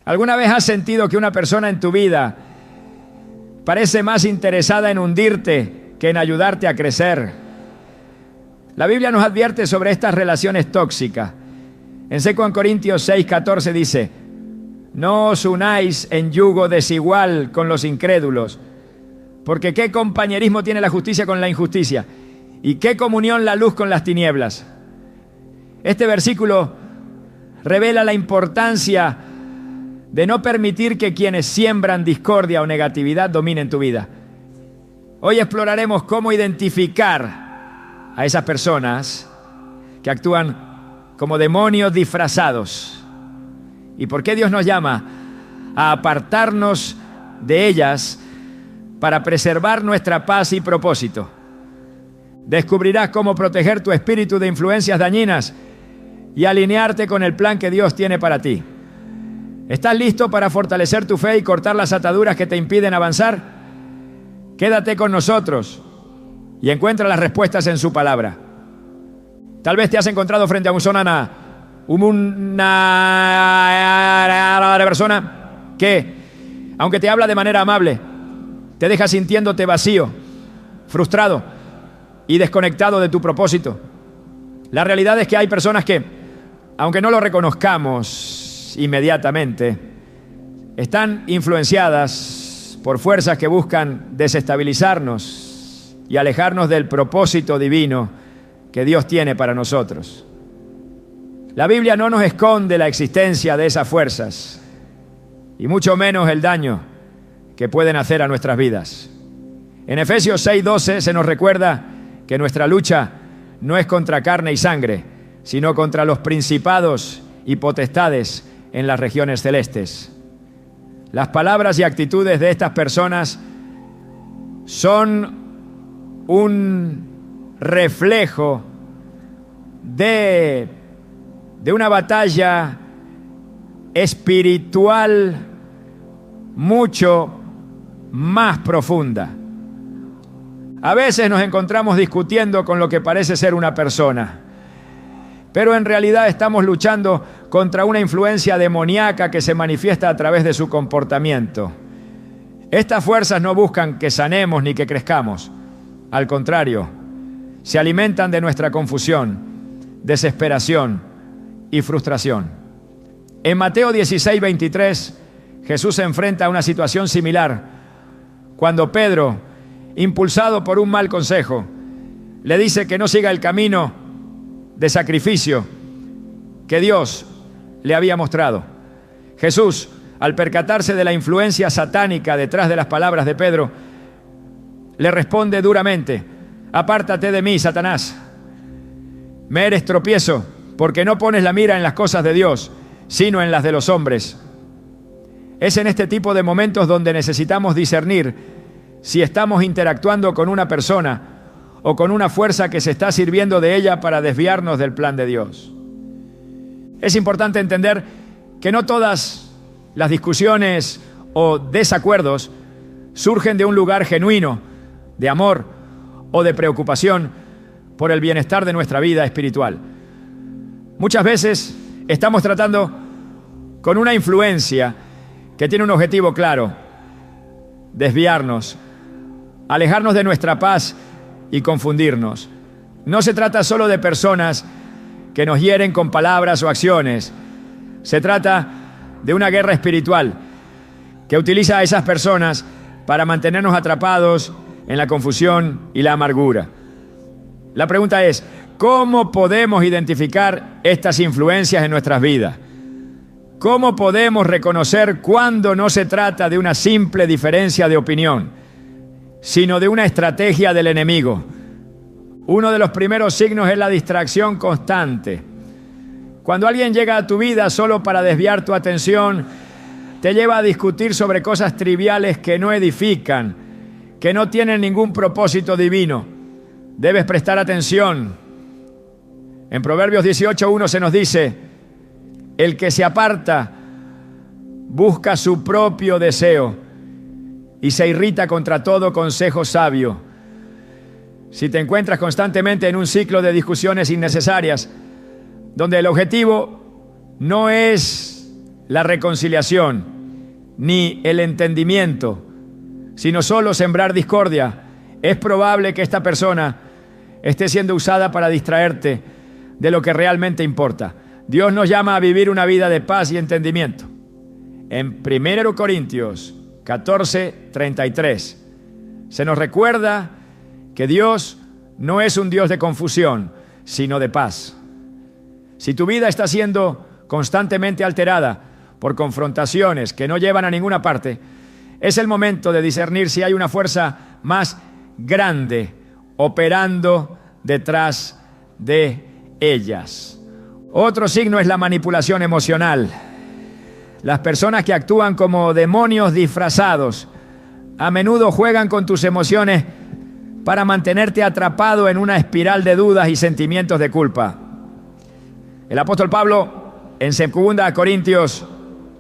¿Alguna vez has sentido que una persona en tu vida parece más interesada en hundirte que en ayudarte a crecer? La Biblia nos advierte sobre estas relaciones tóxicas. En 2 Corintios 6:14 dice: no os unáis en yugo desigual con los incrédulos, porque ¿qué compañerismo tiene la justicia con la injusticia? ¿Y qué comunión la luz con las tinieblas? Este versículo revela la importancia de no permitir que quienes siembran discordia o negatividad dominen tu vida. Hoy exploraremos cómo identificar a esas personas que actúan como demonios disfrazados y por qué Dios nos llama a apartarnos de ellas para preservar nuestra paz y propósito. Descubrirás cómo proteger tu espíritu de influencias dañinas y alinearte con el plan que Dios tiene para ti. ¿Estás listo para fortalecer tu fe y cortar las ataduras que te impiden avanzar? Quédate con nosotros y encuentra las respuestas en su palabra. Tal vez te has encontrado frente a una persona que, aunque te habla de manera amable, te deja sintiéndote vacío, frustrado y desconectado de tu propósito. La realidad es que hay personas que, aunque no lo reconozcamos inmediatamente, están influenciadas por fuerzas que buscan desestabilizarnos y alejarnos del propósito divino que Dios tiene para nosotros. La Biblia no nos esconde la existencia de esas fuerzas y mucho menos el daño que pueden hacer a nuestras vidas. En Efesios 6:12 se nos recuerda que nuestra lucha no es contra carne y sangre, sino contra los principados y potestades en las regiones celestes. Las palabras y actitudes de estas personas son un reflejo de una batalla espiritual mucho más profunda. A veces nos encontramos discutiendo con lo que parece ser una persona, pero en realidad estamos luchando contra una influencia demoníaca que se manifiesta a través de su comportamiento. Estas fuerzas no buscan que sanemos ni que crezcamos. Al contrario, se alimentan de nuestra confusión, desesperación y frustración. En Mateo 16:23, Jesús se enfrenta a una situación similar cuando Pedro, impulsado por un mal consejo, le dice que no siga el camino de sacrificio que Dios le había mostrado. Jesús, al percatarse de la influencia satánica detrás de las palabras de Pedro, le responde duramente: apártate de mí, Satanás. Me eres tropiezo, porque no pones la mira en las cosas de Dios, sino en las de los hombres. Es en este tipo de momentos donde necesitamos discernir si estamos interactuando con una persona o con una fuerza que se está sirviendo de ella para desviarnos del plan de Dios. Es importante entender que no todas las discusiones o desacuerdos surgen de un lugar genuino, de amor o de preocupación por el bienestar de nuestra vida espiritual. Muchas veces estamos tratando con una influencia que tiene un objetivo claro: desviarnos, alejarnos de nuestra paz y confundirnos. No se trata solo de personas que nos hieren con palabras o acciones. Se trata de una guerra espiritual que utiliza a esas personas para mantenernos atrapados en la confusión y la amargura. La pregunta es: ¿cómo podemos identificar estas influencias en nuestras vidas? ¿Cómo podemos reconocer cuando no se trata de una simple diferencia de opinión, sino de una estrategia del enemigo? Uno de los primeros signos es la distracción constante. Cuando alguien llega a tu vida solo para desviar tu atención, te lleva a discutir sobre cosas triviales que no edifican, que no tienen ningún propósito divino. Debes prestar atención. En Proverbios 18:1 se nos dice: el que se aparta busca su propio deseo y se irrita contra todo consejo sabio. Si te encuentras constantemente en un ciclo de discusiones innecesarias, donde el objetivo no es la reconciliación, ni el entendimiento, sino solo sembrar discordia, es probable que esta persona esté siendo usada para distraerte de lo que realmente importa. Dios nos llama a vivir una vida de paz y entendimiento. En 1 Corintios 14:33 se nos recuerda que Dios no es un Dios de confusión, sino de paz. Si tu vida está siendo constantemente alterada por confrontaciones que no llevan a ninguna parte, es el momento de discernir si hay una fuerza más grande operando detrás de ellas. Otro signo es la manipulación emocional. Las personas que actúan como demonios disfrazados a menudo juegan con tus emociones para mantenerte atrapado en una espiral de dudas y sentimientos de culpa. El apóstol Pablo, en 2 Corintios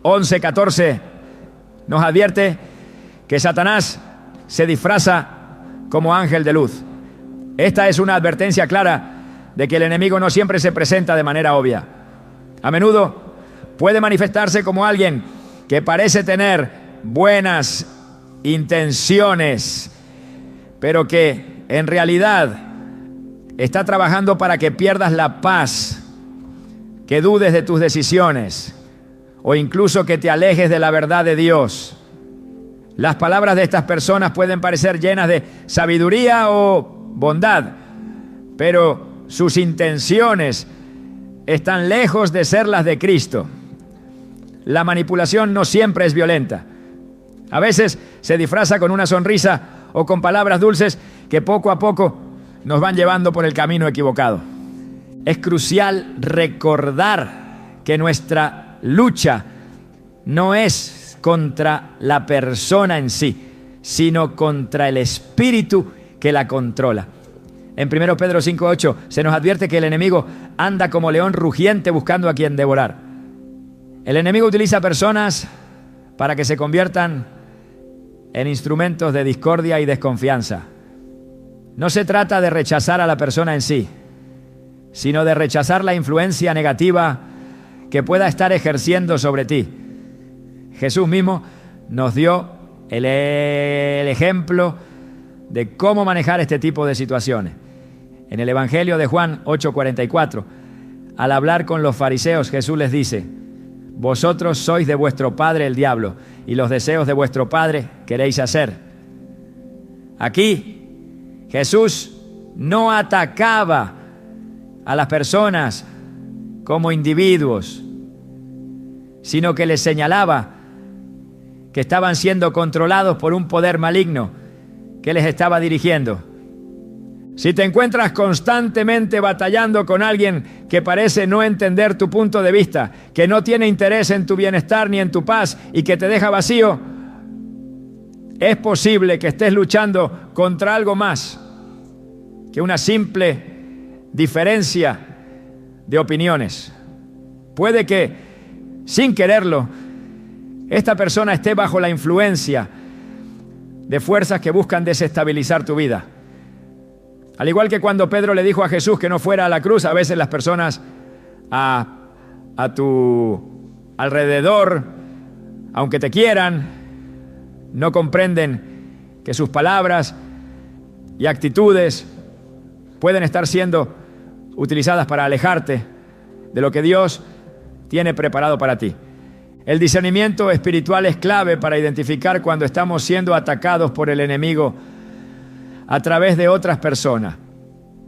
11:14, nos advierte que Satanás se disfraza como ángel de luz. Esta es una advertencia clara de que el enemigo no siempre se presenta de manera obvia. A menudo puede manifestarse como alguien que parece tener buenas intenciones, pero que en realidad está trabajando para que pierdas la paz, que dudes de tus decisiones o incluso que te alejes de la verdad de Dios. Las palabras de estas personas pueden parecer llenas de sabiduría o bondad, pero sus intenciones están lejos de ser las de Cristo. La manipulación no siempre es violenta. A veces se disfraza con una sonrisa o con palabras dulces que poco a poco nos van llevando por el camino equivocado. Es crucial recordar que nuestra lucha no es contra la persona en sí, sino contra el espíritu que la controla. En 1 Pedro 5:8 se nos advierte que el enemigo anda como león rugiente buscando a quien devorar. El enemigo utiliza personas para que se conviertan en instrumentos de discordia y desconfianza. No se trata de rechazar a la persona en sí, sino de rechazar la influencia negativa que pueda estar ejerciendo sobre ti. Jesús mismo nos dio el ejemplo de cómo manejar este tipo de situaciones. En el Evangelio de Juan 8:44, al hablar con los fariseos, Jesús les dice: vosotros sois de vuestro padre el diablo, y los deseos de vuestro padre queréis hacer. Aquí Jesús no atacaba a las personas como individuos, sino que les señalaba que estaban siendo controlados por un poder maligno que les estaba dirigiendo. Si te encuentras constantemente batallando con alguien que parece no entender tu punto de vista, que no tiene interés en tu bienestar ni en tu paz y que te deja vacío, es posible que estés luchando contra algo más que una simple diferencia de opiniones. Puede que, sin quererlo, esta persona esté bajo la influencia de fuerzas que buscan desestabilizar tu vida. Al igual que cuando Pedro le dijo a Jesús que no fuera a la cruz, a veces las personas a tu alrededor, aunque te quieran, no comprenden que sus palabras y actitudes pueden estar siendo utilizadas para alejarte de lo que Dios tiene preparado para ti. El discernimiento espiritual es clave para identificar cuando estamos siendo atacados por el enemigo a través de otras personas.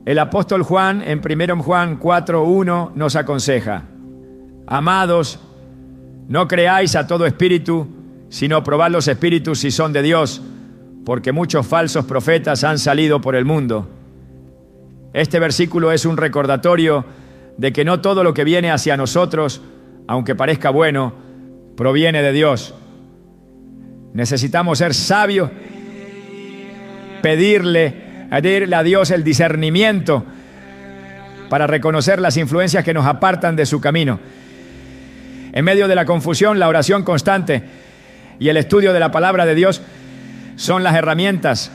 El apóstol Juan, en 1 Juan 4:1, nos aconseja: amados, no creáis a todo espíritu, sino probad los espíritus si son de Dios, porque muchos falsos profetas han salido por el mundo. Este versículo es un recordatorio de que no todo lo que viene hacia nosotros, aunque parezca bueno, proviene de Dios. Necesitamos ser sabios, pedirle a Dios el discernimiento para reconocer las influencias que nos apartan de su camino. En medio de la confusión, la oración constante y el estudio de la palabra de Dios son las herramientas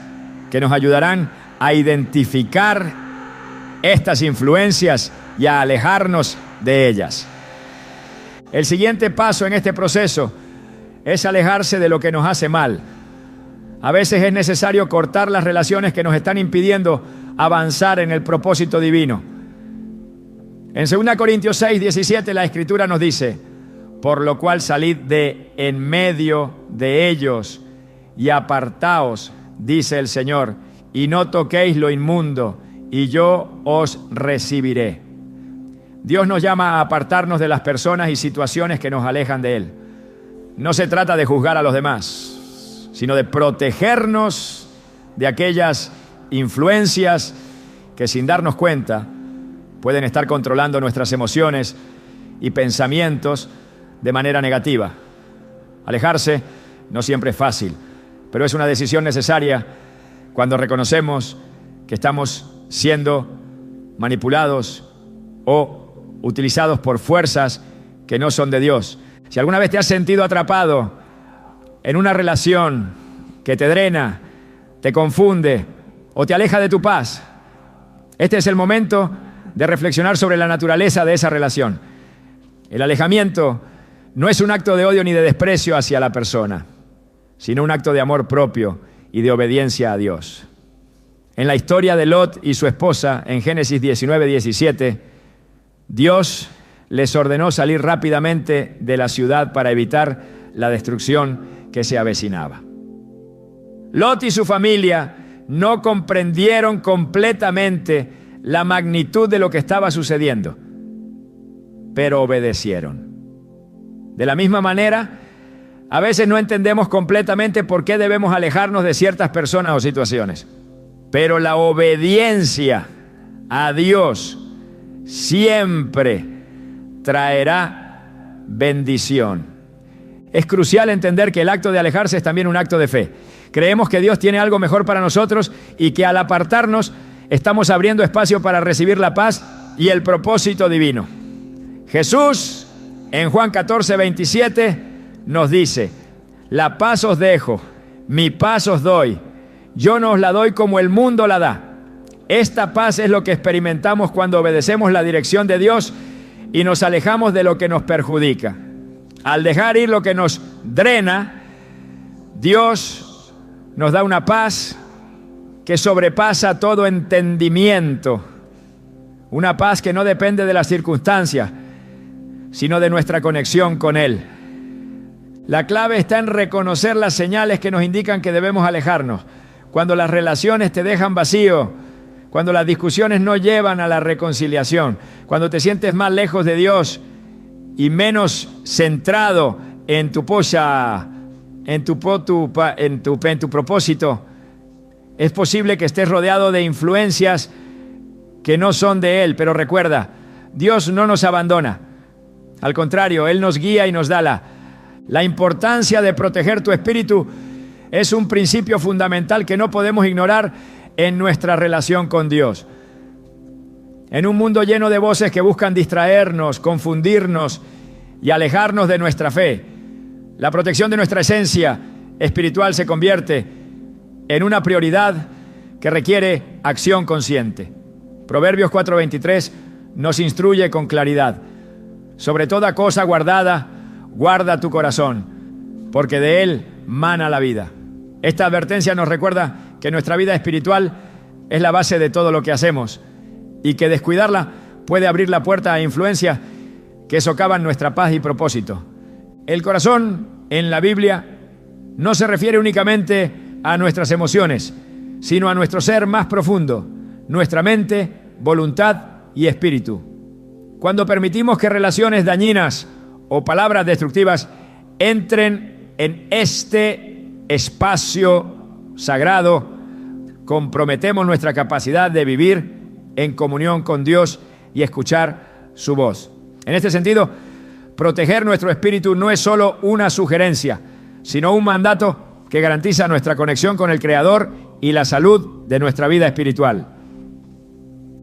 que nos ayudarán a identificar estas influencias y a alejarnos de ellas. El siguiente paso en este proceso es alejarse de lo que nos hace mal. A veces es necesario cortar las relaciones que nos están impidiendo avanzar en el propósito divino. En 2 Corintios 6, 17 la Escritura nos dice: por lo cual salid de en medio de ellos y apartaos, dice el Señor, y no toquéis lo inmundo, y yo os recibiré. Dios nos llama a apartarnos de las personas y situaciones que nos alejan de Él. No se trata de juzgar a los demás, sino de protegernos de aquellas influencias que, sin darnos cuenta, pueden estar controlando nuestras emociones y pensamientos de manera negativa. Alejarse no siempre es fácil, pero es una decisión necesaria cuando reconocemos que estamos siendo manipulados o utilizados por fuerzas que no son de Dios. Si alguna vez te has sentido atrapado en una relación que te drena, te confunde o te aleja de tu paz, este es el momento de reflexionar sobre la naturaleza de esa relación. El alejamiento no es un acto de odio ni de desprecio hacia la persona, sino un acto de amor propio y de obediencia a Dios. En la historia de Lot y su esposa, en Génesis 19, 17, Dios les ordenó salir rápidamente de la ciudad para evitar la destrucción que se avecinaba. Lot y su familia no comprendieron completamente la magnitud de lo que estaba sucediendo, pero obedecieron. De la misma manera, a veces no entendemos completamente por qué debemos alejarnos de ciertas personas o situaciones, pero la obediencia a Dios siempre traerá bendición. Es crucial entender que el acto de alejarse es también un acto de fe. Creemos que Dios tiene algo mejor para nosotros y que al apartarnos estamos abriendo espacio para recibir la paz y el propósito divino. Jesús, en Juan 14, 27, nos dice: la paz os dejo, mi paz os doy. Yo no os la doy como el mundo la da. Esta paz es lo que experimentamos cuando obedecemos la dirección de Dios y nos alejamos de lo que nos perjudica. Al dejar ir lo que nos drena, Dios nos da una paz que sobrepasa todo entendimiento. Una paz que no depende de las circunstancias, sino de nuestra conexión con Él. La clave está en reconocer las señales que nos indican que debemos alejarnos. Cuando las relaciones te dejan vacío, cuando las discusiones no llevan a la reconciliación, cuando te sientes más lejos de Dios y menos centrado en tu propósito, es posible que estés rodeado de influencias que no son de Él. Pero recuerda, Dios no nos abandona. Al contrario, Él nos guía y nos da la importancia de proteger tu espíritu. Es un principio fundamental que no podemos ignorar en nuestra relación con Dios. En un mundo lleno de voces que buscan distraernos, confundirnos y alejarnos de nuestra fe, la protección de nuestra esencia espiritual se convierte en una prioridad que requiere acción consciente. Proverbios 4:23 nos instruye con claridad: sobre toda cosa guardada, guarda tu corazón, porque de él mana la vida. Esta advertencia nos recuerda que nuestra vida espiritual es la base de todo lo que hacemos y que descuidarla puede abrir la puerta a influencias que socavan nuestra paz y propósito. El corazón en la Biblia no se refiere únicamente a nuestras emociones, sino a nuestro ser más profundo, nuestra mente, voluntad y espíritu. Cuando permitimos que relaciones dañinas o palabras destructivas entren en este espacio sagrado, comprometemos nuestra capacidad de vivir en comunión con Dios y escuchar su voz. En este sentido, proteger nuestro espíritu no es solo una sugerencia, sino un mandato que garantiza nuestra conexión con el Creador y la salud de nuestra vida espiritual.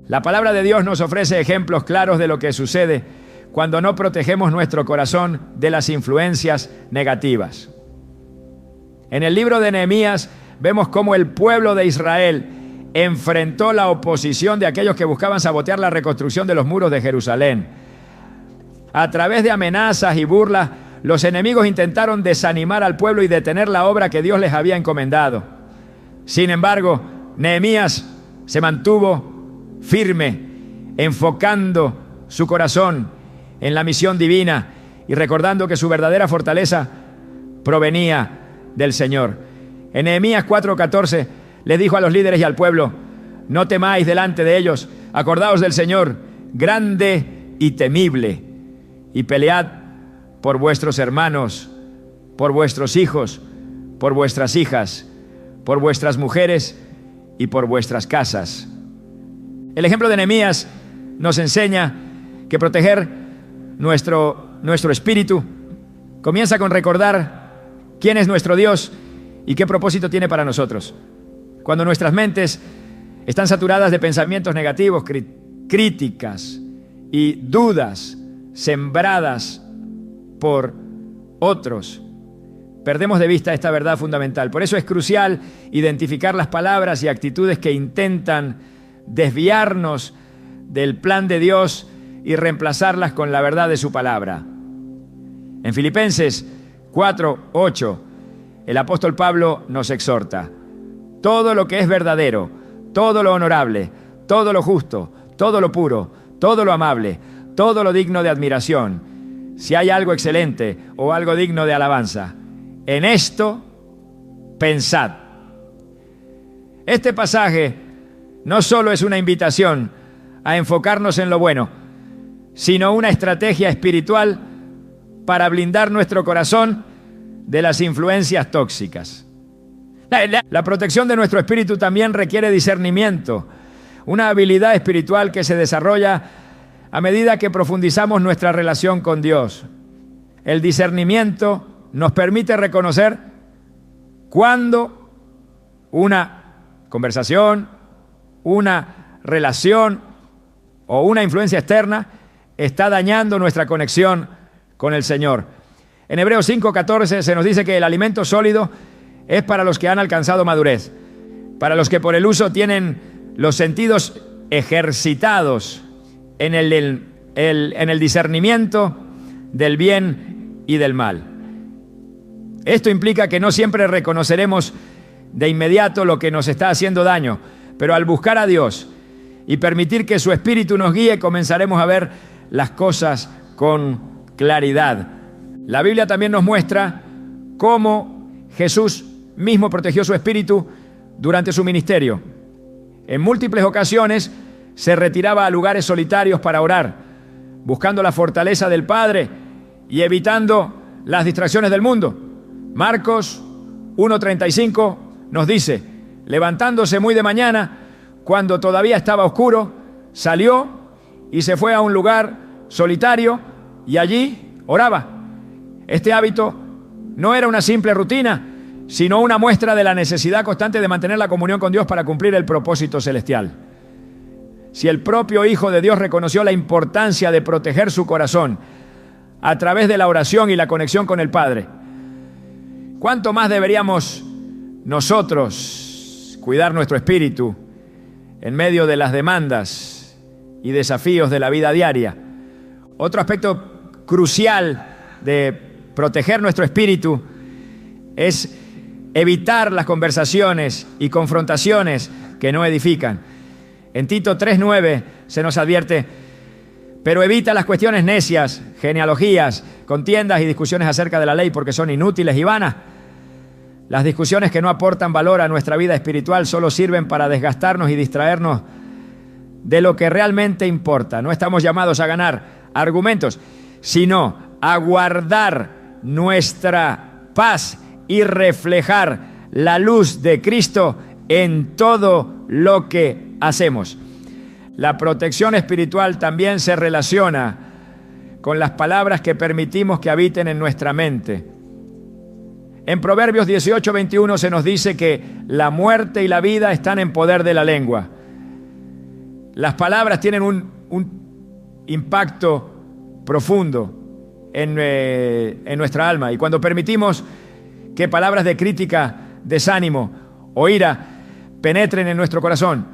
La palabra de Dios nos ofrece ejemplos claros de lo que sucede cuando no protegemos nuestro corazón de las influencias negativas. En el libro de Nehemías vemos cómo el pueblo de Israel enfrentó la oposición de aquellos que buscaban sabotear la reconstrucción de los muros de Jerusalén. A través de amenazas y burlas, los enemigos intentaron desanimar al pueblo y detener la obra que Dios les había encomendado. Sin embargo, Nehemías se mantuvo firme, enfocando su corazón en la misión divina y recordando que su verdadera fortaleza provenía del Señor. En Nehemías 4:14 les dijo a los líderes y al pueblo: no temáis delante de ellos, acordaos del Señor, grande y temible, y pelead por vuestros hermanos, por vuestros hijos, por vuestras hijas, por vuestras mujeres y por vuestras casas. El ejemplo de Nehemías nos enseña que proteger nuestro espíritu comienza con recordar quién es nuestro Dios y qué propósito tiene para nosotros. Cuando nuestras mentes están saturadas de pensamientos negativos, críticas y dudas sembradas por otros, perdemos de vista esta verdad fundamental. Por eso es crucial identificar las palabras y actitudes que intentan desviarnos del plan de Dios y reemplazarlas con la verdad de su palabra. En Filipenses 4:8, el apóstol Pablo nos exhorta: todo lo que es verdadero, todo lo honorable, todo lo justo, todo lo puro, todo lo amable, todo lo digno de admiración, si hay algo excelente o algo digno de alabanza, en esto pensad. Este pasaje no solo es una invitación a enfocarnos en lo bueno, sino una estrategia espiritual para blindar nuestro corazón de las influencias tóxicas. La protección de nuestro espíritu también requiere discernimiento, una habilidad espiritual que se desarrolla a medida que profundizamos nuestra relación con Dios. El discernimiento nos permite reconocer cuando una conversación, una relación o una influencia externa está dañando nuestra conexión con el Señor. En Hebreos 5:14 se nos dice que el alimento sólido es para los que han alcanzado madurez, para los que por el uso tienen los sentidos ejercitados en el discernimiento del bien y del mal. Esto implica que no siempre reconoceremos de inmediato lo que nos está haciendo daño, pero al buscar a Dios y permitir que su Espíritu nos guíe, comenzaremos a ver las cosas con claridad. La Biblia también nos muestra cómo Jesús mismo protegió su espíritu durante su ministerio. En múltiples ocasiones se retiraba a lugares solitarios para orar, buscando la fortaleza del Padre y evitando las distracciones del mundo. Marcos 1:35 nos dice: levantándose muy de mañana, cuando todavía estaba oscuro, salió y se fue a un lugar solitario y allí oraba. Este hábito no era una simple rutina, sino una muestra de la necesidad constante de mantener la comunión con Dios para cumplir el propósito celestial. Si el propio Hijo de Dios reconoció la importancia de proteger su corazón a través de la oración y la conexión con el Padre, ¿cuánto más deberíamos nosotros cuidar nuestro espíritu en medio de las demandas y desafíos de la vida diaria? Otro aspecto crucial de proteger nuestro espíritu es evitar las conversaciones y confrontaciones que no edifican. En Tito 3:9 se nos advierte: pero evita las cuestiones necias, genealogías, contiendas y discusiones acerca de la ley, porque son inútiles y vanas. Las discusiones que no aportan valor a nuestra vida espiritual solo sirven para desgastarnos y distraernos de lo que realmente importa. No estamos llamados a ganar argumentos, sino a guardar nuestra paz y reflejar la luz de Cristo en todo lo que hacemos. La protección espiritual también se relaciona con las palabras que permitimos que habiten en nuestra mente. En Proverbios 18:21 se nos dice que la muerte y la vida están en poder de la lengua. Las palabras tienen un impacto profundo en nuestra alma, y cuando permitimos que palabras de crítica, desánimo o ira penetren en nuestro corazón,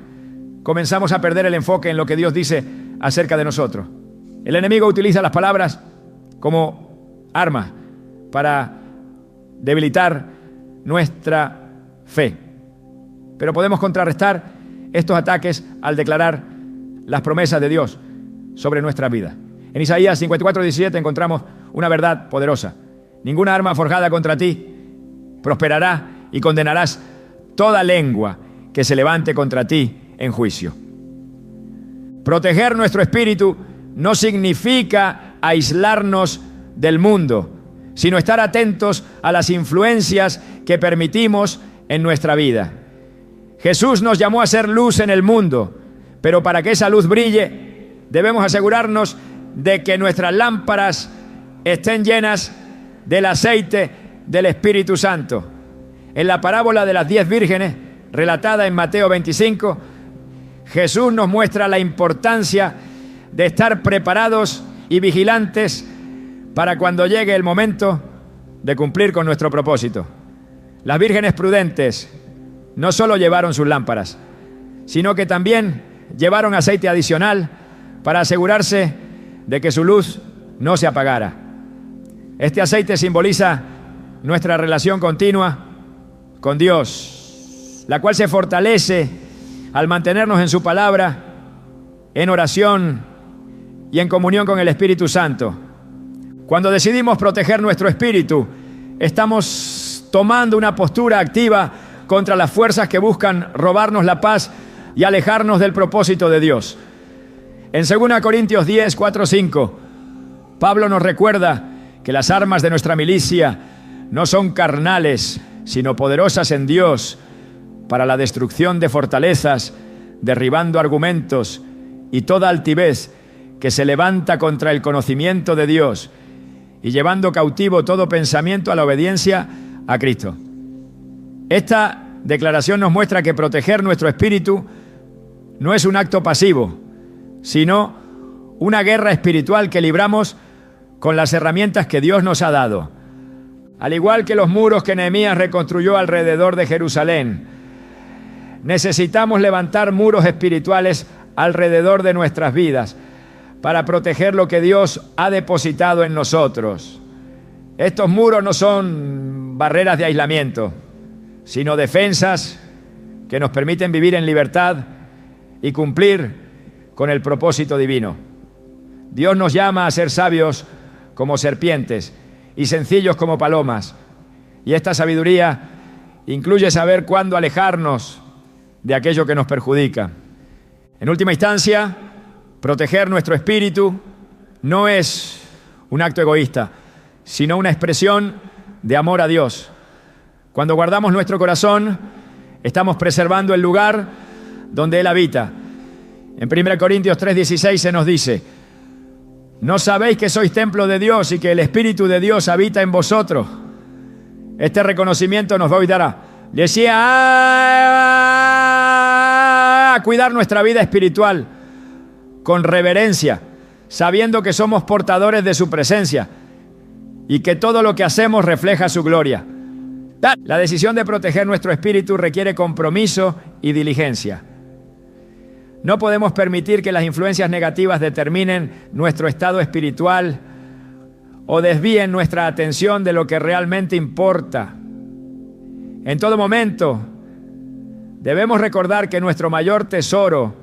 comenzamos a perder el enfoque en lo que Dios dice acerca de nosotros. El enemigo utiliza las palabras como arma para debilitar nuestra fe. Pero podemos contrarrestar estos ataques al declarar las promesas de Dios sobre nuestra vida. En Isaías 54:17 encontramos una verdad poderosa. Ninguna arma forjada contra ti prosperará y condenarás toda lengua que se levante contra ti en juicio. Proteger nuestro espíritu no significa aislarnos del mundo, sino estar atentos a las influencias que permitimos en nuestra vida. Jesús nos llamó a ser luz en el mundo, pero para que esa luz brille, debemos asegurarnos de que nuestras lámparas estén llenas del aceite del Espíritu Santo. En la parábola de las 10 vírgenes, relatada en Mateo 25, Jesús nos muestra la importancia de estar preparados y vigilantes para cuando llegue el momento de cumplir con nuestro propósito. Las vírgenes prudentes no solo llevaron sus lámparas, sino que también llevaron aceite adicional para asegurarse de que su luz no se apagara. Este aceite simboliza nuestra relación continua con Dios, la cual se fortalece al mantenernos en su palabra, en oración y en comunión con el Espíritu Santo. Cuando decidimos proteger nuestro espíritu, estamos tomando una postura activa contra las fuerzas que buscan robarnos la paz y alejarnos del propósito de Dios. En 2 Corintios 10, 4, 5, Pablo nos recuerda que las armas de nuestra milicia no son carnales, sino poderosas en Dios para la destrucción de fortalezas, derribando argumentos y toda altivez que se levanta contra el conocimiento de Dios y llevando cautivo todo pensamiento a la obediencia a Cristo. Esta declaración nos muestra que proteger nuestro espíritu no es un acto pasivo, sino una guerra espiritual que libramos con las herramientas que Dios nos ha dado. Al igual que los muros que Nehemías reconstruyó alrededor de Jerusalén, necesitamos levantar muros espirituales alrededor de nuestras vidas para proteger lo que Dios ha depositado en nosotros. Estos muros no son barreras de aislamiento, sino defensas que nos permiten vivir en libertad y cumplir con el propósito divino. Dios nos llama a ser sabios como serpientes y sencillos como palomas. Y esta sabiduría incluye saber cuándo alejarnos de aquello que nos perjudica. En última instancia, proteger nuestro espíritu no es un acto egoísta, sino una expresión de amor a Dios. Cuando guardamos nuestro corazón, estamos preservando el lugar donde Él habita. En 1 Corintios 3:16 se nos dice: ¿no sabéis que sois templo de Dios y que el Espíritu de Dios habita en vosotros? Este reconocimiento nos va a ayudar a cuidar nuestra vida espiritual con reverencia, sabiendo que somos portadores de su presencia y que todo lo que hacemos refleja su gloria. La decisión de proteger nuestro espíritu requiere compromiso y diligencia. No podemos permitir que las influencias negativas determinen nuestro estado espiritual o desvíen nuestra atención de lo que realmente importa. En todo momento, debemos recordar que nuestro mayor tesoro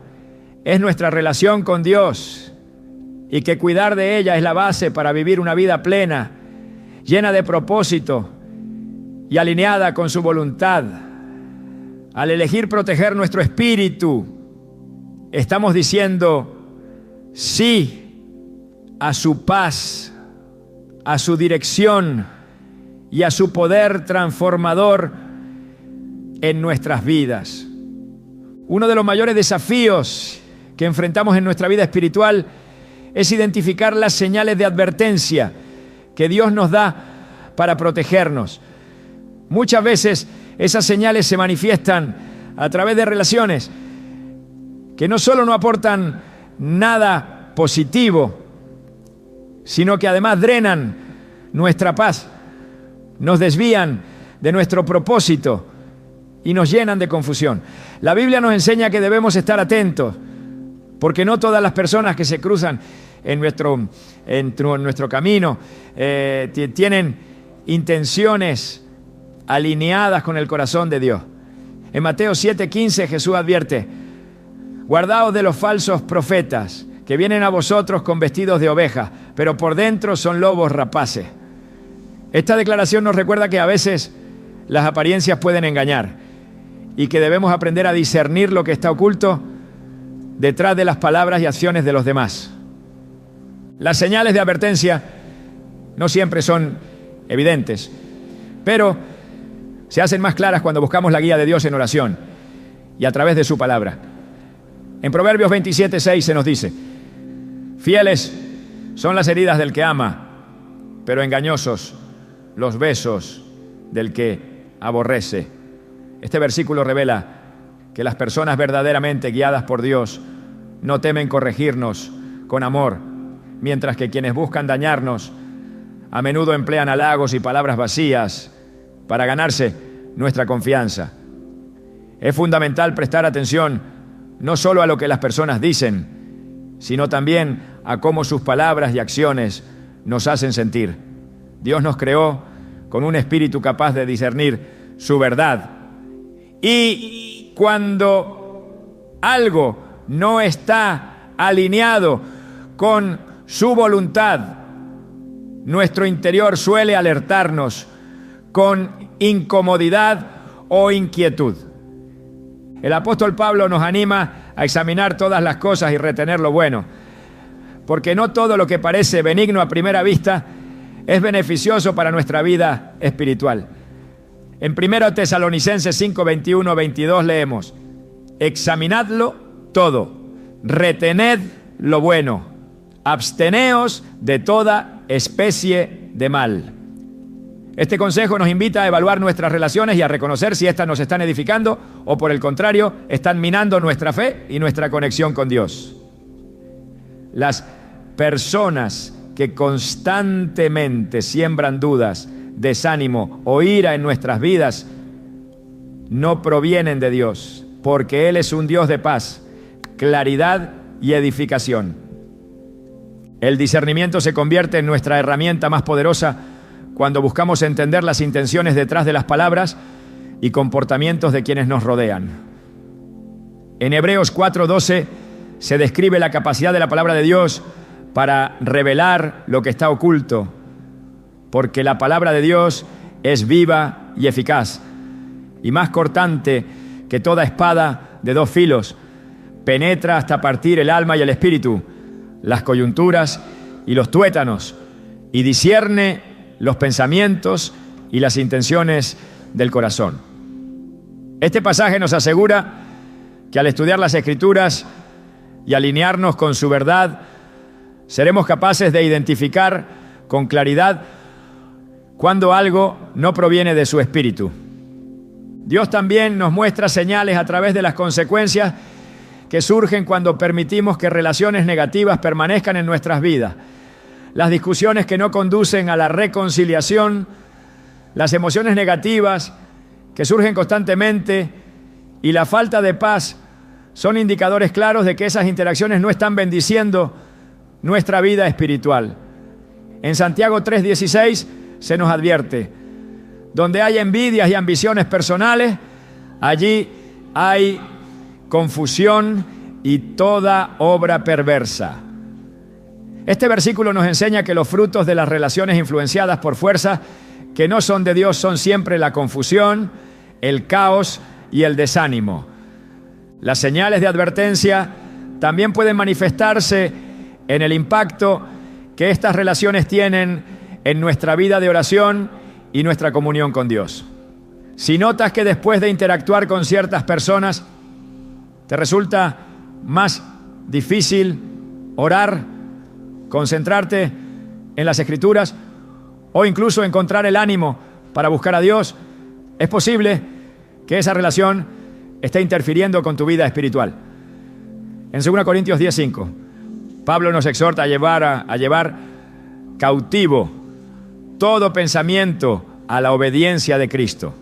es nuestra relación con Dios y que cuidar de ella es la base para vivir una vida plena, llena de propósito y alineada con su voluntad. Al elegir proteger nuestro espíritu, estamos diciendo sí a su paz, a su dirección y a su poder transformador en nuestras vidas. Uno de los mayores desafíos que enfrentamos en nuestra vida espiritual es identificar las señales de advertencia que Dios nos da para protegernos. Muchas veces esas señales se manifiestan a través de relaciones que no solo no aportan nada positivo, sino que además drenan nuestra paz, nos desvían de nuestro propósito y nos llenan de confusión. La Biblia nos enseña que debemos estar atentos, porque no todas las personas que se cruzan en nuestro camino, tienen intenciones alineadas con el corazón de Dios. En Mateo 7:15 Jesús advierte: guardaos de los falsos profetas que vienen a vosotros con vestidos de oveja, pero por dentro son lobos rapaces. Esta declaración nos recuerda que a veces las apariencias pueden engañar y que debemos aprender a discernir lo que está oculto detrás de las palabras y acciones de los demás. Las señales de advertencia no siempre son evidentes, pero se hacen más claras cuando buscamos la guía de Dios en oración y a través de su palabra. En Proverbios 27:6 se nos dice: fieles son las heridas del que ama, pero engañosos los besos del que aborrece. Este versículo revela que las personas verdaderamente guiadas por Dios no temen corregirnos con amor, mientras que quienes buscan dañarnos a menudo emplean halagos y palabras vacías para ganarse nuestra confianza. Es fundamental prestar atención no solo a lo que las personas dicen, sino también a cómo sus palabras y acciones nos hacen sentir. Dios nos creó con un espíritu capaz de discernir su verdad. Y cuando algo no está alineado con su voluntad, nuestro interior suele alertarnos con incomodidad o inquietud. El apóstol Pablo nos anima a examinar todas las cosas y retener lo bueno, porque no todo lo que parece benigno a primera vista es beneficioso para nuestra vida espiritual. En 1 Tesalonicenses 5, 21, 22 leemos: examinadlo todo, retened lo bueno, absteneos de toda especie de mal. Este consejo nos invita a evaluar nuestras relaciones y a reconocer si éstas nos están edificando o, por el contrario, están minando nuestra fe y nuestra conexión con Dios. Las personas que constantemente siembran dudas, desánimo o ira en nuestras vidas no provienen de Dios, porque Él es un Dios de paz, claridad y edificación. El discernimiento se convierte en nuestra herramienta más poderosa cuando buscamos entender las intenciones detrás de las palabras y comportamientos de quienes nos rodean. En Hebreos 4:12 se describe la capacidad de la palabra de Dios para revelar lo que está oculto, porque la palabra de Dios es viva y eficaz, y más cortante que toda espada de dos filos, penetra hasta partir el alma y el espíritu, las coyunturas y los tuétanos, y discierne los pensamientos y las intenciones del corazón. Este pasaje nos asegura que al estudiar las Escrituras y alinearnos con su verdad, seremos capaces de identificar con claridad cuando algo no proviene de su espíritu. Dios también nos muestra señales a través de las consecuencias que surgen cuando permitimos que relaciones negativas permanezcan en nuestras vidas. Las discusiones que no conducen a la reconciliación, las emociones negativas que surgen constantemente y la falta de paz son indicadores claros de que esas interacciones no están bendiciendo nuestra vida espiritual. En Santiago 3:16 se nos advierte: donde hay envidias y ambiciones personales, allí hay confusión y toda obra perversa. Este versículo nos enseña que los frutos de las relaciones influenciadas por fuerzas que no son de Dios son siempre la confusión, el caos y el desánimo. Las señales de advertencia también pueden manifestarse en el impacto que estas relaciones tienen en nuestra vida de oración y nuestra comunión con Dios. Si notas que después de interactuar con ciertas personas te resulta más difícil orar, concentrarte en las Escrituras o incluso encontrar el ánimo para buscar a Dios, es posible que esa relación esté interfiriendo con tu vida espiritual. En 2 Corintios 10:5, Pablo nos exhorta a llevar cautivo todo pensamiento a la obediencia de Cristo,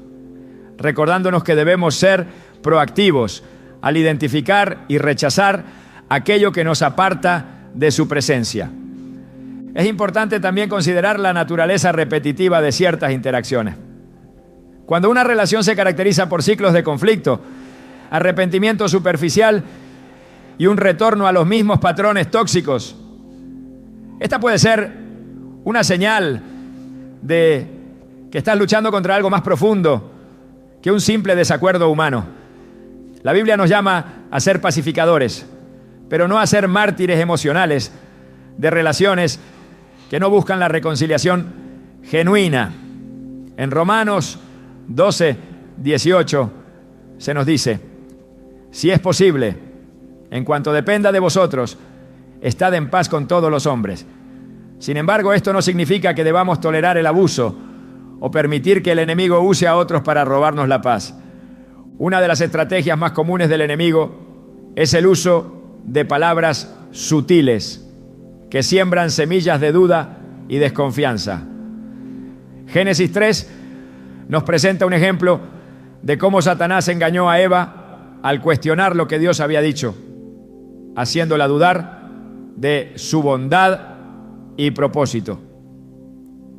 recordándonos que debemos ser proactivos al identificar y rechazar aquello que nos aparta de su presencia. Es importante también considerar la naturaleza repetitiva de ciertas interacciones. Cuando una relación se caracteriza por ciclos de conflicto, arrepentimiento superficial y un retorno a los mismos patrones tóxicos, esta puede ser una señal de que estás luchando contra algo más profundo que un simple desacuerdo humano. La Biblia nos llama a ser pacificadores, pero no a ser mártires emocionales de relaciones que no buscan la reconciliación genuina. En Romanos 12, 18 se nos dice: si es posible, en cuanto dependa de vosotros, estad en paz con todos los hombres. Sin embargo, esto no significa que debamos tolerar el abuso o permitir que el enemigo use a otros para robarnos la paz. Una de las estrategias más comunes del enemigo es el uso de palabras sutiles que siembran semillas de duda y desconfianza. Génesis 3 nos presenta un ejemplo de cómo Satanás engañó a Eva al cuestionar lo que Dios había dicho, haciéndola dudar de su bondad y propósito.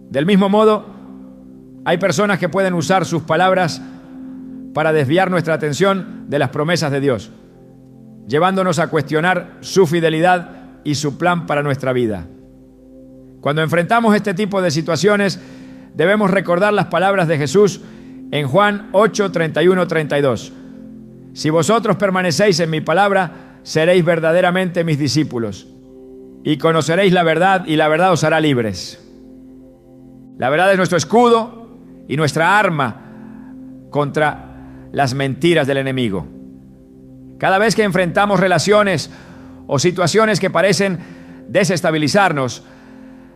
Del mismo modo, hay personas que pueden usar sus palabras para desviar nuestra atención de las promesas de Dios, llevándonos a cuestionar su fidelidad y su plan para nuestra vida. Cuando enfrentamos este tipo de situaciones, debemos recordar las palabras de Jesús en Juan 8, 31, 32. Si vosotros permanecéis en mi palabra, seréis verdaderamente mis discípulos y conoceréis la verdad, y la verdad os hará libres. La verdad es nuestro escudo y nuestra arma contra las mentiras del enemigo. Cada vez que enfrentamos relaciones o situaciones que parecen desestabilizarnos,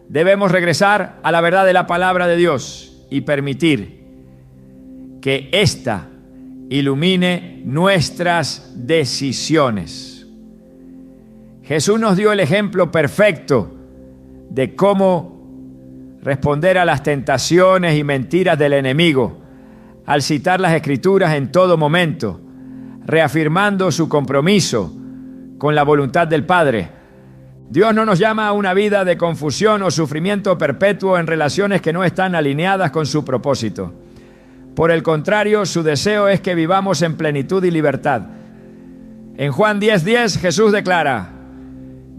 debemos regresar a la verdad de la palabra de Dios y permitir que ésta ilumine nuestras decisiones. Jesús nos dio el ejemplo perfecto de cómo responder a las tentaciones y mentiras del enemigo al citar las Escrituras en todo momento, reafirmando su compromiso con la voluntad del Padre. Dios no nos llama a una vida de confusión o sufrimiento perpetuo en relaciones que no están alineadas con su propósito. Por el contrario, su deseo es que vivamos en plenitud y libertad. En Juan 10:10 Jesús declara: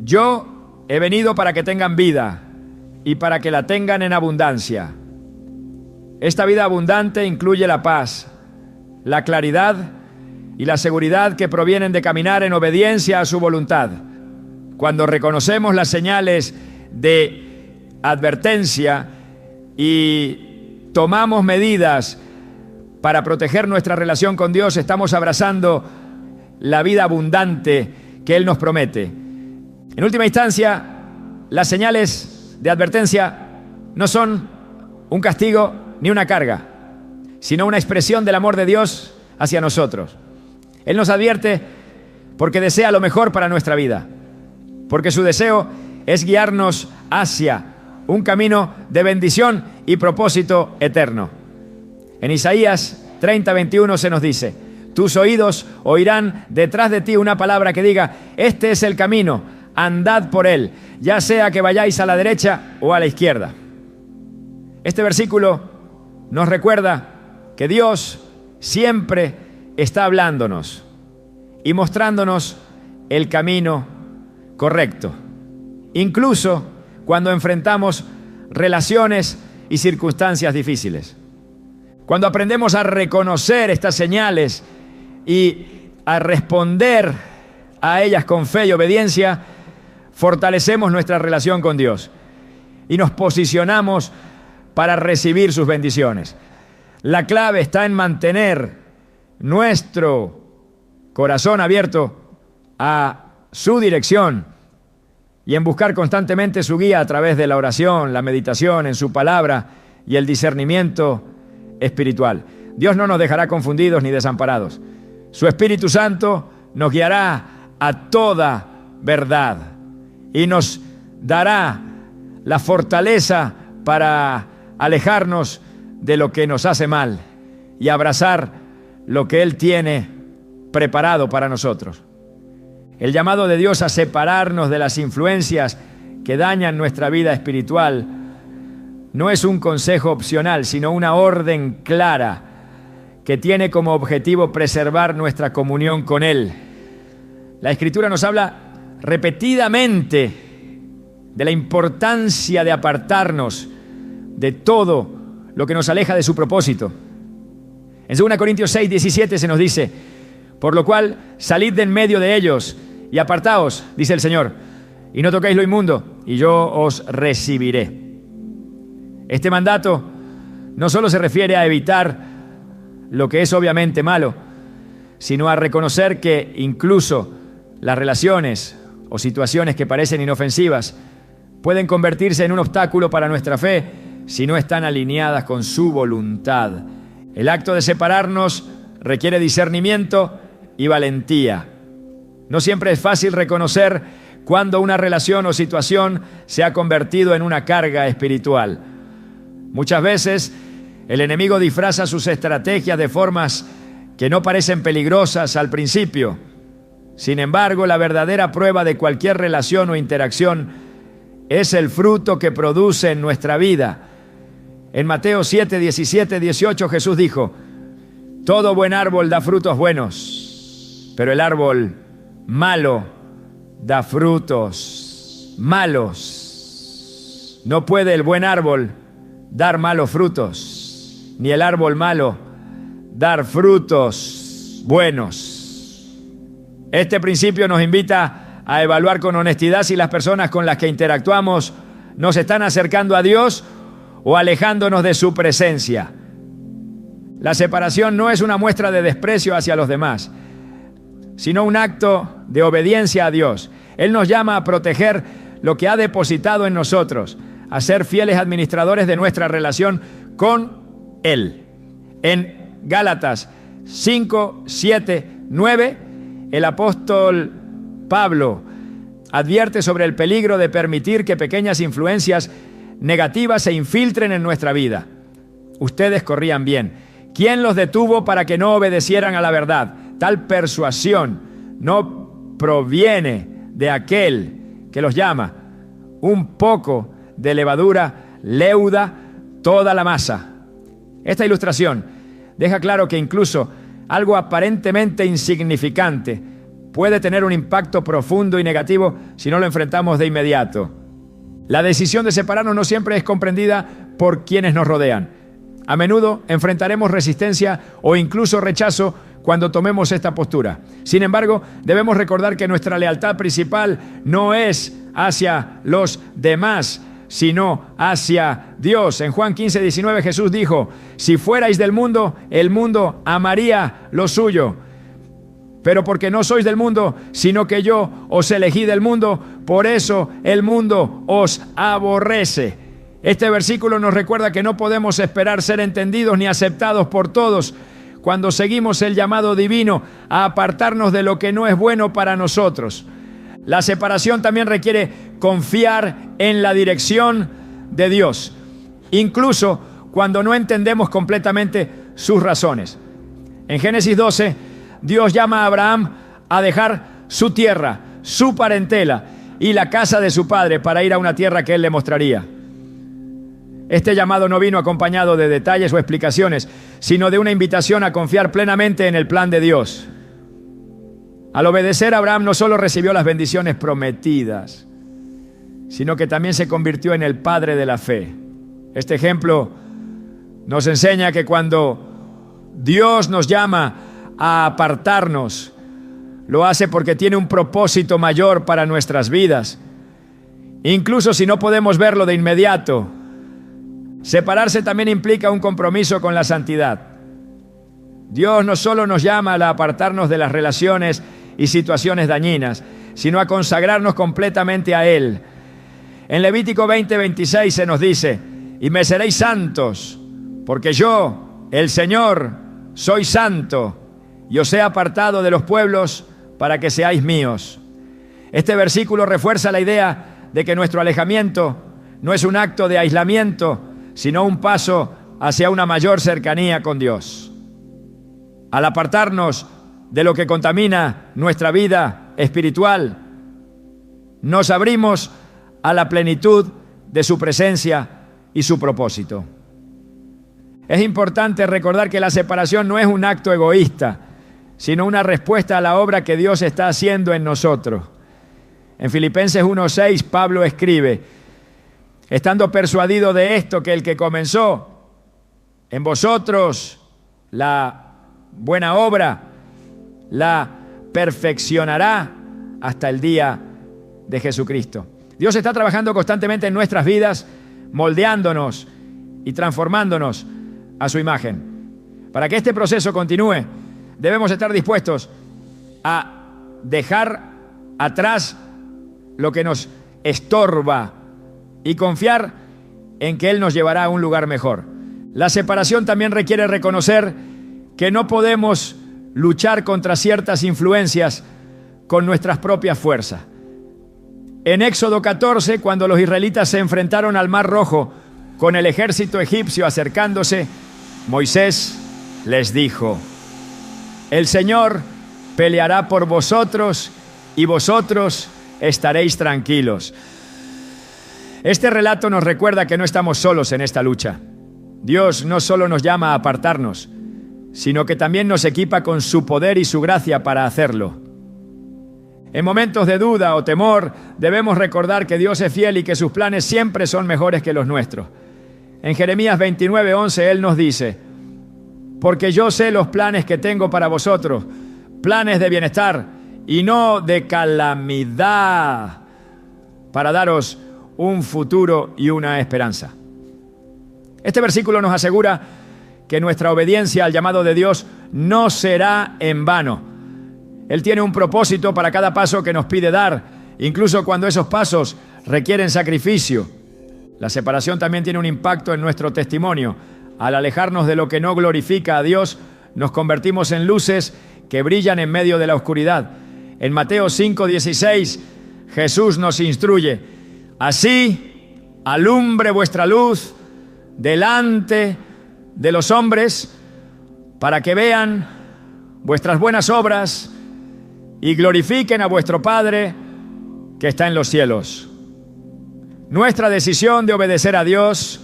yo he venido para que tengan vida y para que la tengan en abundancia. Esta vida abundante incluye la paz, la claridad y la seguridad que provienen de caminar en obediencia a su voluntad. Cuando reconocemos las señales de advertencia y tomamos medidas para proteger nuestra relación con Dios, estamos abrazando la vida abundante que Él nos promete. En última instancia, las señales de advertencia no son un castigo ni una carga, sino una expresión del amor de Dios hacia nosotros. Él nos advierte porque desea lo mejor para nuestra vida, porque su deseo es guiarnos hacia un camino de bendición y propósito eterno. En Isaías 30:21 se nos dice: tus oídos oirán detrás de ti una palabra que diga: este es el camino, andad por él, ya sea que vayáis a la derecha o a la izquierda. Este versículo nos recuerda que Dios siempre está hablándonos y mostrándonos el camino correcto, incluso cuando enfrentamos relaciones y circunstancias difíciles. Cuando aprendemos a reconocer estas señales y a responder a ellas con fe y obediencia, fortalecemos nuestra relación con Dios y nos posicionamos para recibir sus bendiciones. La clave está en mantener nuestro corazón abierto a su dirección y en buscar constantemente su guía a través de la oración, la meditación en su palabra y el discernimiento espiritual. Dios no nos dejará confundidos ni desamparados. Su Espíritu Santo nos guiará a toda verdad y nos dará la fortaleza para alejarnos de lo que nos hace mal y abrazar lo que Él tiene preparado para nosotros. El llamado de Dios a separarnos de las influencias que dañan nuestra vida espiritual no es un consejo opcional, sino una orden clara que tiene como objetivo preservar nuestra comunión con Él. La Escritura nos habla repetidamente de la importancia de apartarnos de todo lo que nos aleja de su propósito. En 2 Corintios 6, 17 se nos dice: por lo cual salid de en medio de ellos y apartaos, dice el Señor, y no toquéis lo inmundo, y yo os recibiré. Este mandato no solo se refiere a evitar lo que es obviamente malo, sino a reconocer que incluso las relaciones o situaciones que parecen inofensivas pueden convertirse en un obstáculo para nuestra fe si no están alineadas con su voluntad. El acto de separarnos requiere discernimiento y valentía. No siempre es fácil reconocer cuando una relación o situación se ha convertido en una carga espiritual. Muchas veces el enemigo disfraza sus estrategias de formas que no parecen peligrosas al principio. Sin embargo, la verdadera prueba de cualquier relación o interacción es el fruto que produce en nuestra vida. En Mateo 7, 17, 18 Jesús dijo: todo buen árbol da frutos buenos, pero el árbol malo da frutos malos. No puede el buen árbol dar malos frutos, ni el árbol malo dar frutos buenos. Este principio nos invita a evaluar con honestidad si las personas con las que interactuamos nos están acercando a Dios o alejándonos de su presencia. La separación no es una muestra de desprecio hacia los demás, sino un acto de obediencia a Dios. Él nos llama a proteger lo que ha depositado en nosotros, a ser fieles administradores de nuestra relación con Él. En Gálatas 5, 7, 9, el apóstol Pablo advierte sobre el peligro de permitir que pequeñas influencias negativas se infiltren en nuestra vida. Ustedes corrían bien. ¿Quién los detuvo para que no obedecieran a la verdad? Tal persuasión no proviene de aquel que los llama. Un poco de levadura leuda toda la masa. Esta ilustración deja claro que incluso algo aparentemente insignificante puede tener un impacto profundo y negativo si no lo enfrentamos de inmediato. La decisión de separarnos no siempre es comprendida por quienes nos rodean. A menudo enfrentaremos resistencia o incluso rechazo cuando tomemos esta postura. Sin embargo, debemos recordar que nuestra lealtad principal no es hacia los demás, sino hacia Dios. En Juan 15, 19 Jesús dijo: si fuerais del mundo, el mundo amaría lo suyo. Pero porque no sois del mundo, sino que yo os elegí del mundo, por eso el mundo os aborrece. Este versículo nos recuerda que no podemos esperar ser entendidos ni aceptados por todos cuando seguimos el llamado divino a apartarnos de lo que no es bueno para nosotros. La separación también requiere confiar en la dirección de Dios, incluso cuando no entendemos completamente sus razones. En Génesis 12, Dios llama a Abraham a dejar su tierra, su parentela y la casa de su padre para ir a una tierra que él le mostraría. Este llamado no vino acompañado de detalles o explicaciones, sino de una invitación a confiar plenamente en el plan de Dios. Al obedecer, Abraham no solo recibió las bendiciones prometidas, sino que también se convirtió en el padre de la fe. Este ejemplo nos enseña que cuando Dios nos llama a apartarnos, lo hace porque tiene un propósito mayor para nuestras vidas. Incluso si no podemos verlo de inmediato, separarse también implica un compromiso con la santidad. Dios no solo nos llama a apartarnos de las relaciones y situaciones dañinas, sino a consagrarnos completamente a Él. En Levítico 20, 26 se nos dice: y me seréis santos, porque yo, el Señor, soy santo, y os he apartado de los pueblos para que seáis míos. Este versículo refuerza la idea de que nuestro alejamiento no es un acto de aislamiento, sino un paso hacia una mayor cercanía con Dios. Al apartarnos, de lo que contamina nuestra vida espiritual. Nos abrimos a la plenitud de su presencia y su propósito. Es importante recordar que la separación no es un acto egoísta, sino una respuesta a la obra que Dios está haciendo en nosotros. En Filipenses 1:6, Pablo escribe: estando persuadido de esto, que el que comenzó en vosotros la buena obra, la perfeccionará hasta el día de Jesucristo. Dios está trabajando constantemente en nuestras vidas, moldeándonos y transformándonos a su imagen. Para que este proceso continúe, debemos estar dispuestos a dejar atrás lo que nos estorba y confiar en que Él nos llevará a un lugar mejor. La separación también requiere reconocer que no podemos luchar contra ciertas influencias con nuestras propias fuerzas. En Éxodo 14, cuando los israelitas se enfrentaron al Mar Rojo con el ejército egipcio acercándose, Moisés les dijo: el Señor peleará por vosotros y vosotros estaréis tranquilos. Este relato nos recuerda que no estamos solos en esta lucha. Dios no solo nos llama a apartarnos, sino que también nos equipa con su poder y su gracia para hacerlo. En momentos de duda o temor, debemos recordar que Dios es fiel y que sus planes siempre son mejores que los nuestros. En Jeremías 29:11, Él nos dice: porque yo sé los planes que tengo para vosotros, planes de bienestar y no de calamidad, para daros un futuro y una esperanza. Este versículo nos asegura que nuestra obediencia al llamado de Dios no será en vano. Él tiene un propósito para cada paso que nos pide dar, incluso cuando esos pasos requieren sacrificio. La separación también tiene un impacto en nuestro testimonio. Al alejarnos de lo que no glorifica a Dios, nos convertimos en luces que brillan en medio de la oscuridad. En Mateo 5:16, Jesús nos instruye: así alumbre vuestra luz delante de los hombres, para que vean vuestras buenas obras y glorifiquen a vuestro Padre que está en los cielos. Nuestra decisión de obedecer a Dios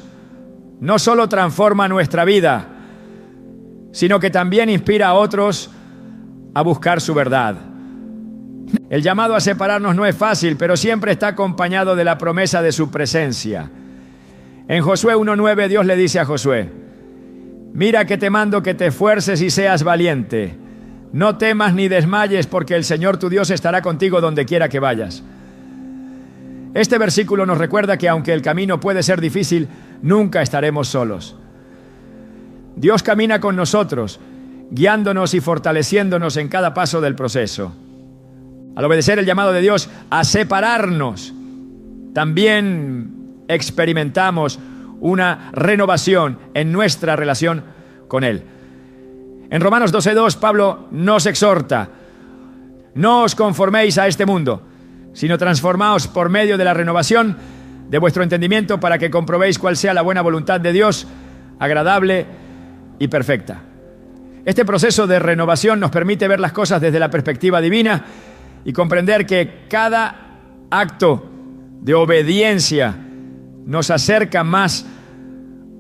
no solo transforma nuestra vida, sino que también inspira a otros a buscar su verdad. El llamado a separarnos no es fácil, pero siempre está acompañado de la promesa de su presencia. En Josué 1:9, Dios le dice a Josué: mira que te mando que te esfuerces y seas valiente. No temas ni desmayes, porque el Señor tu Dios estará contigo donde quiera que vayas. Este versículo nos recuerda que aunque el camino puede ser difícil, nunca estaremos solos. Dios camina con nosotros, guiándonos y fortaleciéndonos en cada paso del proceso. Al obedecer el llamado de Dios a separarnos, también experimentamos una renovación en nuestra relación con Él. En Romanos 12:2, Pablo nos exhorta: no os conforméis a este mundo, sino transformaos por medio de la renovación de vuestro entendimiento, para que comprobéis cuál sea la buena voluntad de Dios, agradable y perfecta. Este proceso de renovación nos permite ver las cosas desde la perspectiva divina y comprender que cada acto de obediencia nos acerca más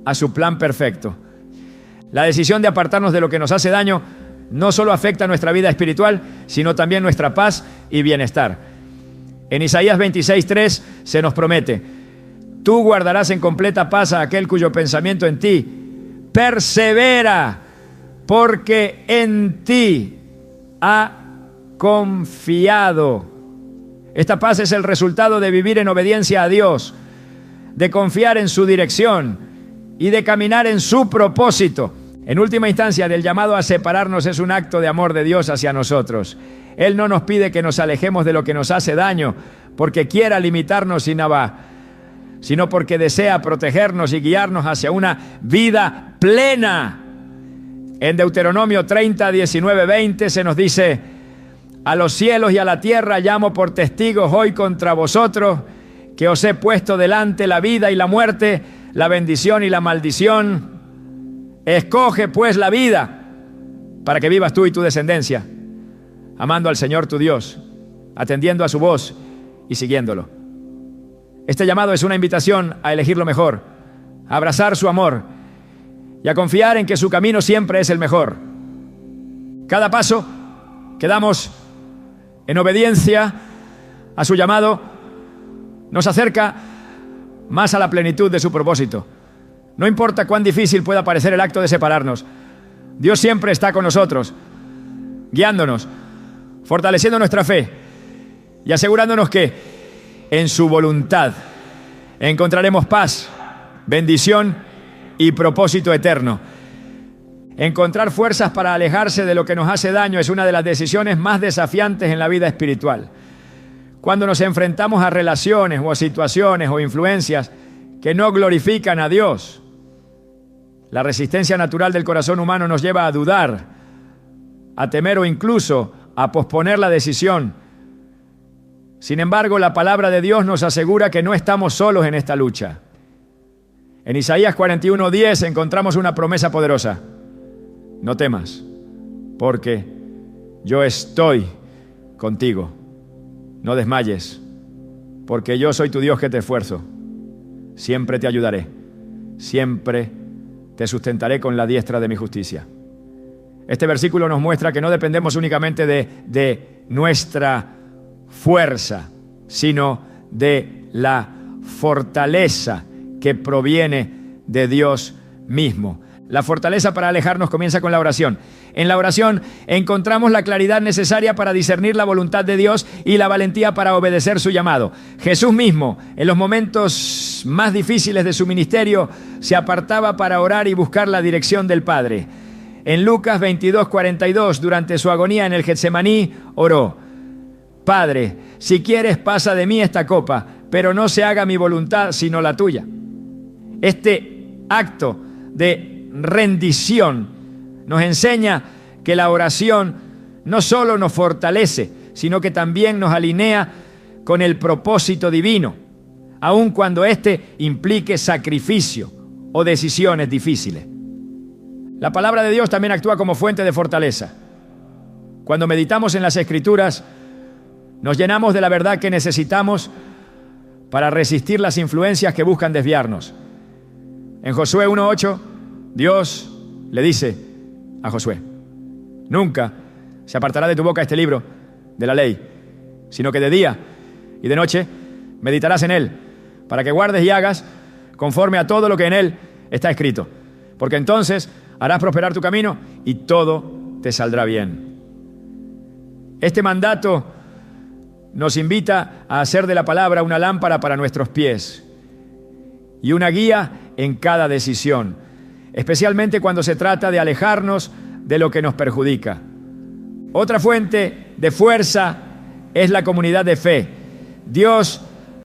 a su plan perfecto. La decisión de apartarnos de lo que nos hace daño no solo afecta nuestra vida espiritual, sino también nuestra paz y bienestar. En Isaías 26:3 se nos promete: tú guardarás en completa paz a aquel cuyo pensamiento en ti persevera, porque en ti ha confiado. Esta paz es el resultado de vivir en obediencia a Dios, de confiar en su dirección y de caminar en su propósito. En última instancia, del llamado a separarnos es un acto de amor de Dios hacia nosotros. Él no nos pide que nos alejemos de lo que nos hace daño porque quiera limitarnos sin nada, sino porque desea protegernos y guiarnos hacia una vida plena. En Deuteronomio 30, 19, 20 se nos dice: a los cielos y a la tierra llamo por testigos hoy contra vosotros, que os he puesto delante la vida y la muerte, la bendición y la maldición. Escoge pues la vida, para que vivas tú y tu descendencia, amando al Señor tu Dios, atendiendo a su voz y siguiéndolo. Este llamado es una invitación a elegir lo mejor, a abrazar su amor y a confiar en que su camino siempre es el mejor. Cada paso que damos en obediencia a su llamado nos acerca más a la plenitud de su propósito. No importa cuán difícil pueda parecer el acto de separarnos, Dios siempre está con nosotros, guiándonos, fortaleciendo nuestra fe y asegurándonos que en su voluntad encontraremos paz, bendición y propósito eterno. Encontrar fuerzas para alejarse de lo que nos hace daño es una de las decisiones más desafiantes en la vida espiritual. Cuando nos enfrentamos a relaciones o a situaciones o influencias que no glorifican a Dios, la resistencia natural del corazón humano nos lleva a dudar, a temer o incluso a posponer la decisión. Sin embargo, la palabra de Dios nos asegura que no estamos solos en esta lucha. En Isaías 41:10 encontramos una promesa poderosa. No temas, porque yo estoy contigo. No desmayes, porque yo soy tu Dios que te esfuerzo. Siempre te ayudaré, siempre te sustentaré con la diestra de mi justicia. Este versículo nos muestra que no dependemos únicamente de nuestra fuerza, sino de la fortaleza que proviene de Dios mismo. La fortaleza para alejarnos comienza con la oración. En la oración encontramos la claridad necesaria para discernir la voluntad de Dios y la valentía para obedecer su llamado. Jesús mismo, en los momentos más difíciles de su ministerio, se apartaba para orar y buscar la dirección del Padre. En Lucas 22:42, durante su agonía en el Getsemaní, oró: Padre, si quieres, pasa de mí esta copa, pero no se haga mi voluntad sino la tuya. Este acto de rendición nos enseña que la oración no solo nos fortalece, sino que también nos alinea con el propósito divino, aun cuando éste implique sacrificio o decisiones difíciles. La palabra de Dios también actúa como fuente de fortaleza. Cuando meditamos en las Escrituras, nos llenamos de la verdad que necesitamos para resistir las influencias que buscan desviarnos. En Josué 1:8, Dios le dice a Josué: nunca se apartará de tu boca este libro de la ley, sino que de día y de noche meditarás en él, para que guardes y hagas conforme a todo lo que en él está escrito, porque entonces harás prosperar tu camino y todo te saldrá bien. Este mandato nos invita a hacer de la palabra una lámpara para nuestros pies y una guía en cada decisión, especialmente cuando se trata de alejarnos de lo que nos perjudica. Otra fuente de fuerza es la comunidad de fe. Dios